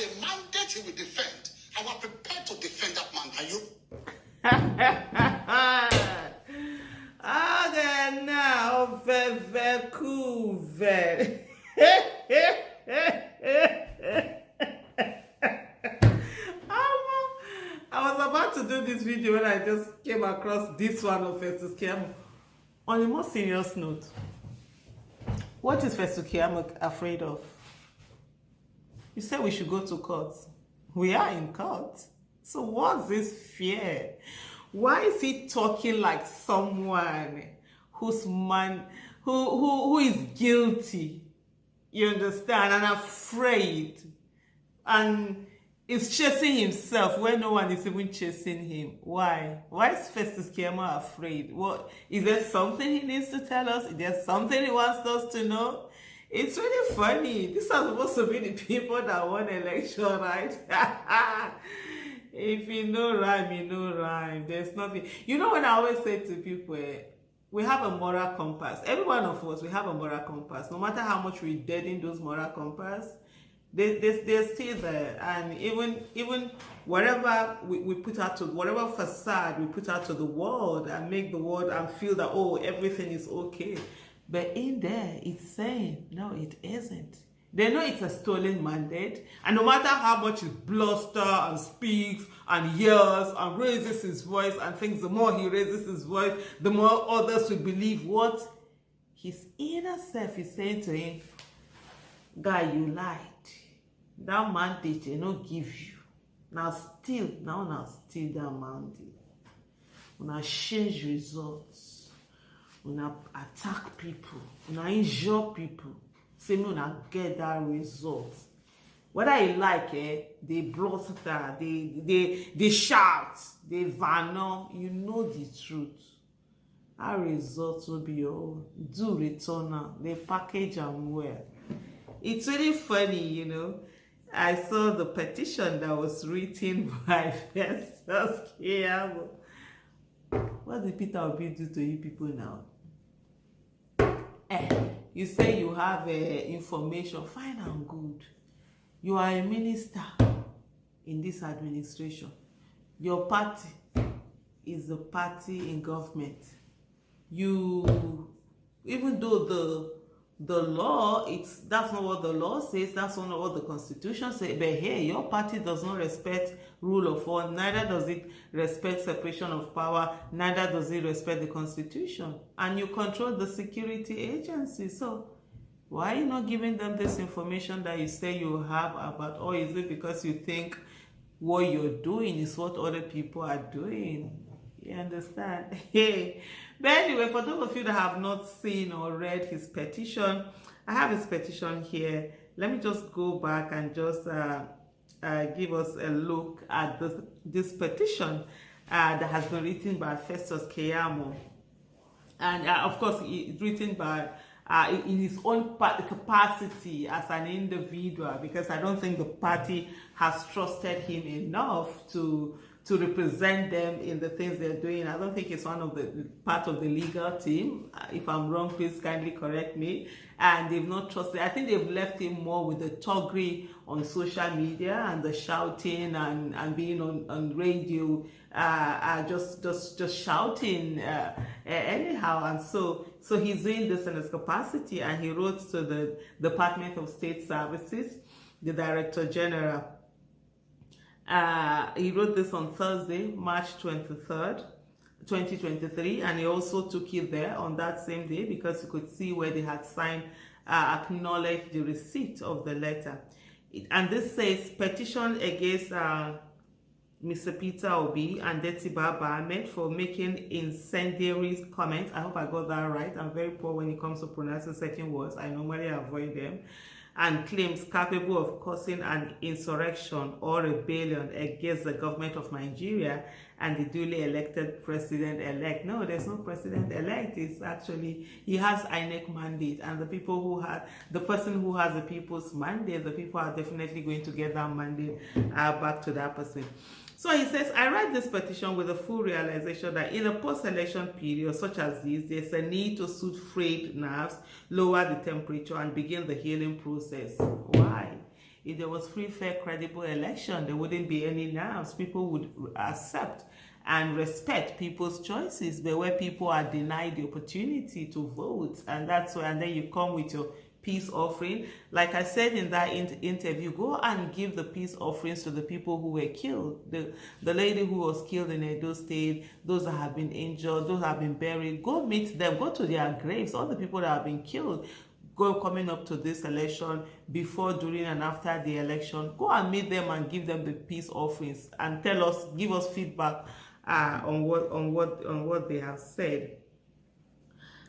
a mandate he will defend. I was prepared to defend that mandate. Are you? Okay, now, very cool, very. I was about to do this video when I just came across this one of Festus Keyamo. On a more serious note, what is Festus Keyamo afraid of? You said we should go to court. We are in court. So what's this fear? Why is he talking like someone who's who is guilty? You understand? And afraid. And is chasing himself when no one is even chasing him. Why? Why is Festus Keyamo afraid? What is there something he needs to tell us? Is there something he wants us to know? It's really funny. These are supposed to be the people that won election, right? If you know rhyme, you know rhyme. There's nothing. You know when I always say to people, we have a moral compass. Every one of us, we have a moral compass. No matter how much we deaden those moral compass, they're still there. And even whatever we put out to, whatever facade we put out to the world and make the world and feel that, oh, everything is okay. But in there, it's saying, no, it isn't. They know it's a stolen mandate, and no matter how much he blusters and speaks and yells and raises his voice and thinks the more he raises his voice, the more others will believe what his inner self is saying to him. Guy, you lied. That mandate they no give you. Now steal that mandate. Now change results. Now attack people. Now injure people. Say me una get that result. Whether you like they bluster, they shout, they vanner, you know the truth. Our results will be your own. Do return now. They package them well. It's really funny, you know. I saw the petition that was written by Festus Keyamo. What did Peter Obi do to you people now? You say you have information, fine and good. You are a minister in this administration. Your party is the party in government. You, even though the law, that's not what the law says, that's not what the Constitution says, but here, your party does not respect rule of law, neither does it respect separation of power, neither does it respect the Constitution, and you control the security agency. So why are you not giving them this information that you say you have about, or is it because you think what you're doing is what other people are doing? You understand? But anyway, for those of you that have not seen or read his petition, I have his petition here. Let me just go back and just give us a look at this petition that has been written by Festus Keyamo. And of course, it's written by in his own capacity as an individual, because I don't think the party has trusted him enough to represent them in the things they're doing. I don't think it's part of the legal team. If I'm wrong, please kindly correct me. And they've not trusted. I think they've left him more with the toggery on social media and the shouting and being on radio, just shouting anyhow. And so he's doing this in his capacity, and he wrote to the Department of State Services, the Director General. He wrote this on Thursday, March 23rd, 2023, and he also took it there on that same day because you could see where they had signed, acknowledged the receipt of the letter. And this says, petition against Mr. Peter Obi and Deti Baba Ahmed for making incendiary comments. I hope I got that right. I'm very poor when it comes to pronouncing certain words. I normally avoid them. And claims capable of causing an insurrection or rebellion against the government of Nigeria and the duly elected president-elect. No, there's no president-elect. It's actually, he has INEC mandate, and the person who has the people's mandate, the people are definitely going to get that mandate back to that person. So he says, I write this petition with the full realization that in a post-election period such as this, there's a need to soothe frayed nerves, lower the temperature, and begin the healing process. Why? if there was free, fair, credible election, there wouldn't be any nerves. People would accept and respect people's choices. But where people are denied the opportunity to vote, and that's why, and then you come with your peace offering. Like I said in that interview, go and give the peace offerings to the people who were killed. The lady who was killed in Edo State, those that have been injured, those that have been buried, go meet them, go to their graves, all the people that have been killed. Go coming up to this election, before, during, and after the election, go and meet them and give them the peace offerings and tell us, give us feedback on what they have said.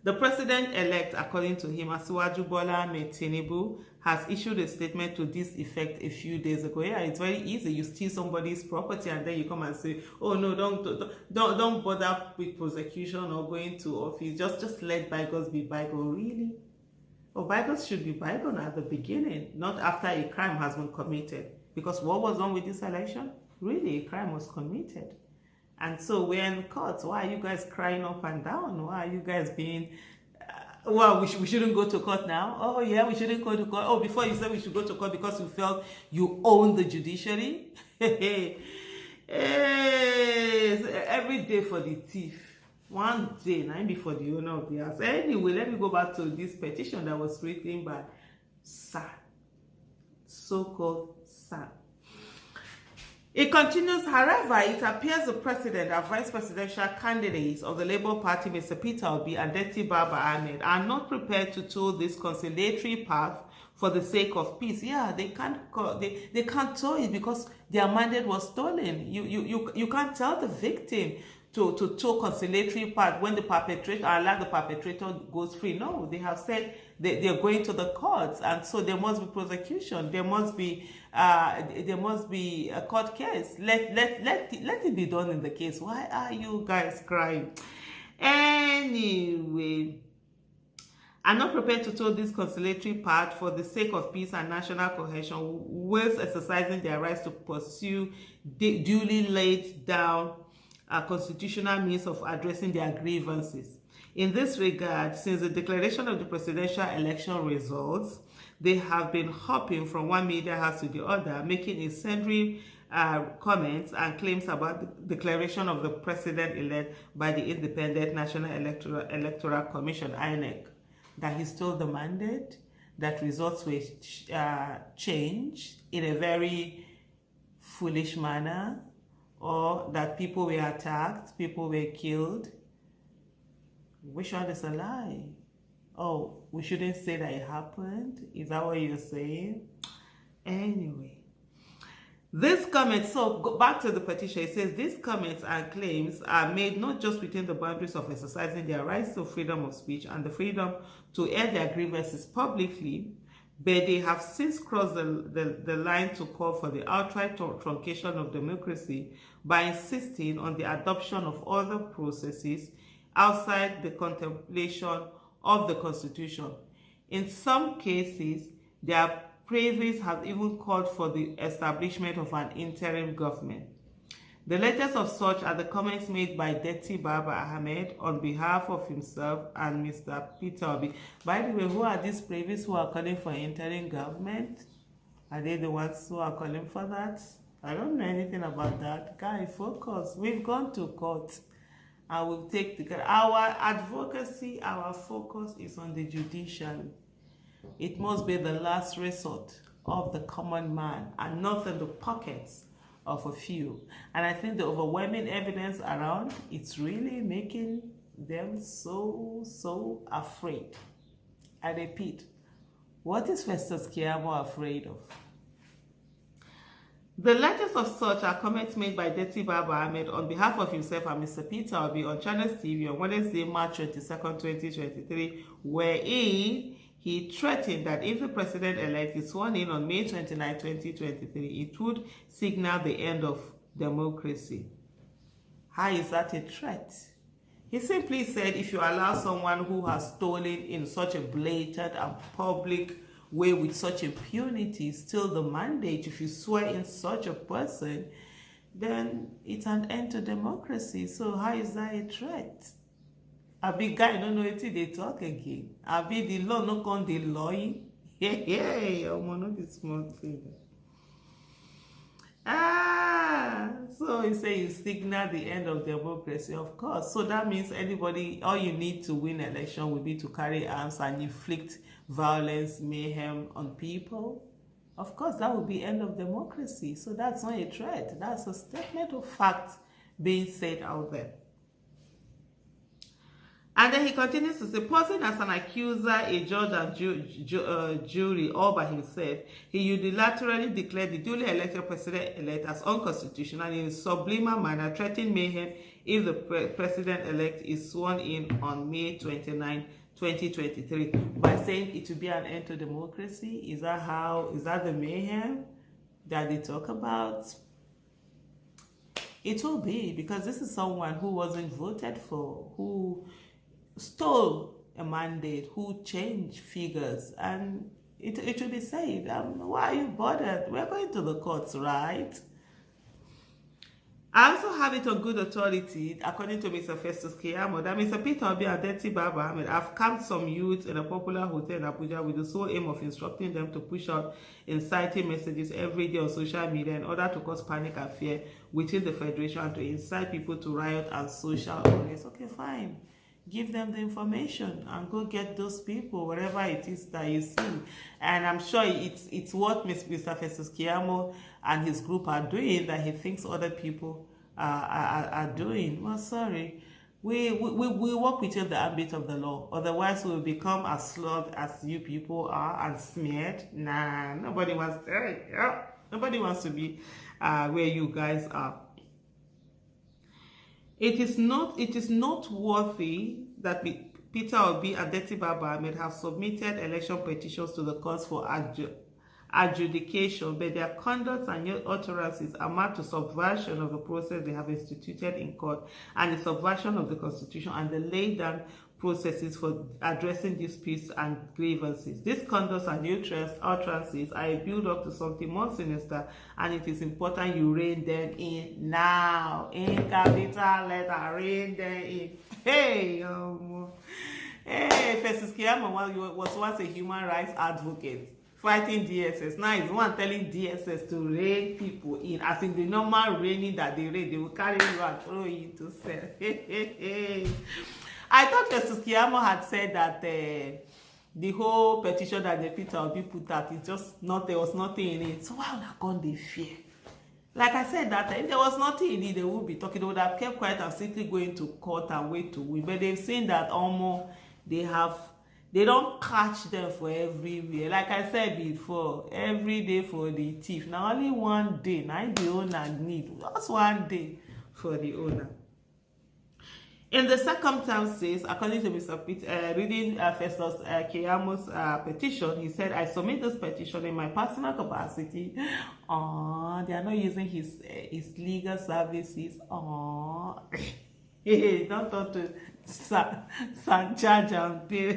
The president-elect, according to him, Asiwaju Bola Ahmed Tinubu, has issued a statement to this effect a few days ago. Yeah, it's very easy. You steal somebody's property and then you come and say, "Oh no, don't bother with prosecution or going to office. Just let bygones be bygones." Really? Oh, bygones should be bygones at the beginning, not after a crime has been committed. Because what was wrong with this election? Really, a crime was committed. And so we're in court. Why are you guys crying up and down? Why are you guys being, well, we shouldn't go to court now? Oh yeah, we shouldn't go to court. Oh, before you said we should go to court because you felt you own the judiciary? Hey, every day for the thief. One day, not before the owner of the house. Anyway, let me go back to this petition that was written by Sir, so-called Sir. It continues, however, it appears the president and vice presidential candidates of the Labour Party, Mr. Peter Obi and Deti Baba Ahmed, are not prepared to tow this conciliatory path for the sake of peace. Yeah, they can't tow it because their mandate was stolen. You can't tell the victim to tow conciliatory path when the perpetrator, allow the perpetrator goes free. No, they have said they're going to the courts, and so there must be prosecution. There must be a court case. Let it be done in the case. Why are you guys crying? Anyway, I'm not prepared to tow this conciliatory path for the sake of peace and national cohesion, whilst exercising their rights to pursue duly laid down constitutional means of addressing their grievances. In this regard, since the declaration of the presidential election results, they have been hopping from one media house to the other, making incendiary comments and claims about the declaration of the president-elect by the Independent National Electoral Commission, INEC, that he stole the mandate, that results were changed in a very foolish manner, or that people were attacked, people were killed. Which one is a lie? Oh, we shouldn't say that it happened? Is that what you're saying? Anyway, this comment, so go back to the petition. It says these comments and claims are made not just within the boundaries of exercising their rights to freedom of speech and the freedom to air their grievances publicly, but they have since crossed the line to call for the outright truncation of democracy by insisting on the adoption of other processes outside the contemplation of the Constitution. In some cases, their praises have even called for the establishment of an interim government. The latest of such are the comments made by Deti Baba Ahmed on behalf of himself and Mr. Peter Obi. By the way, who are these praises who are calling for interim government? Are they the ones who are calling for that? I don't know anything about that. Guy, focus. We've gone to court. I will take our advocacy, our focus is on the judiciary. It must be the last resort of the common man and not in the pockets of a few. And I think the overwhelming evidence around, it's really making them so afraid. I repeat, what is Festus Keyamo afraid of? The latest of such are comments made by Deti Baba Ahmed on behalf of himself and Mr. Peter Obi on Channels TV on Wednesday, March 22nd, 2023, wherein he threatened that if the president-elect is sworn in on May 29, 2023, it would signal the end of democracy. How is that a threat? He simply said if you allow someone who has stolen in such a blatant and public way with such impunity steal the mandate, if you swear in such a person, then it's an end to democracy. So how is that a threat? A big guy don't know until they talk again. A big the law no con the law. Hey, not this small thing. So you say you signal the end of democracy, of course. So that means anybody, all you need to win election will be to carry arms and inflict violence, mayhem on people. Of course, that will be end of democracy. So that's not a threat. That's a statement of fact being said out there. And then he continues to say, posing as an accuser, a judge and jury all by himself, he unilaterally declared the duly elected president-elect as unconstitutional in a subliminal manner, threatening mayhem if the president-elect is sworn in on May 29, 2023, by saying it will be an end to democracy. Is that the mayhem that they talk about? It will be, because this is someone who wasn't voted for, who stole a mandate, who changed figures, and it will be said, why are you bothered? We're going to the courts, right? I also have it on good authority, according to Mr. Festus Keyamo, that Mr. Peter Obi and Deti Baba Ahmed have camped some youths in a popular hotel in Abuja with the sole aim of instructing them to push out inciting messages every day on social media in order to cause panic and fear within the federation and to incite people to riot and social unrest. Okay, fine. Give them the information and go get those people wherever it is that you see. And I'm sure it's what Mr. Festus Keyamo and his group are doing that he thinks other people are doing. Well, sorry. We work within the ambit of the law. Otherwise, we will become as slugged as you people are and smeared. Nah, nobody wants to be where you guys are. It is not worthy that Peter Obi and Deti Baba Ahmed have submitted election petitions to the courts for adjudication, but their conduct and utterances amount to subversion of the process they have instituted in court and the subversion of the Constitution and the laid down processes for addressing disputes and grievances. These conducts and utterances are a build-up to something more sinister, and it is important you rein them in now. In capital letter, rein them in. Hey, Festus Keyamo was once a human rights advocate fighting DSS. Now he's the one telling DSS to rein people in, as in the normal reining that they rein, they will carry you and throw you into cell. I thought Festus Keyamo had said that the whole petition that the Peter Obi put out is just not, there was nothing in it. So why would I come they fear? Like I said that if there was nothing in it, they would be talking. They would have kept quiet and simply going to court and wait to win. But they've seen that almost they don't catch them for everywhere. Like I said before, every day for the thief. Now only one day. Now the owner need. Just one day for the owner. In the circumstances, according to Mr. Peter, reading Festus Keyamo's petition, he said, I submit this petition in my personal capacity. Aww, they are not using his legal services. Aww. Don't talk to Sanchez and Bill.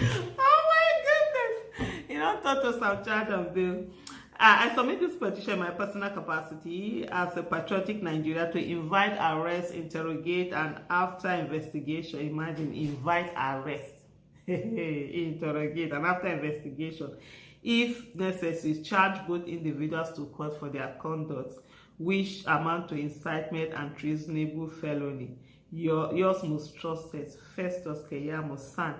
Oh my goodness. You don't talk to Sanchez and Bill. I submit this petition in my personal capacity as a patriotic Nigeria to invite arrest, interrogate, and after investigation, imagine, invite arrest, interrogate, and after investigation, if necessary, charge both individuals to court for their conduct, which amount to incitement and treasonable felony. Yours most trusted, Festus Keyamo, son.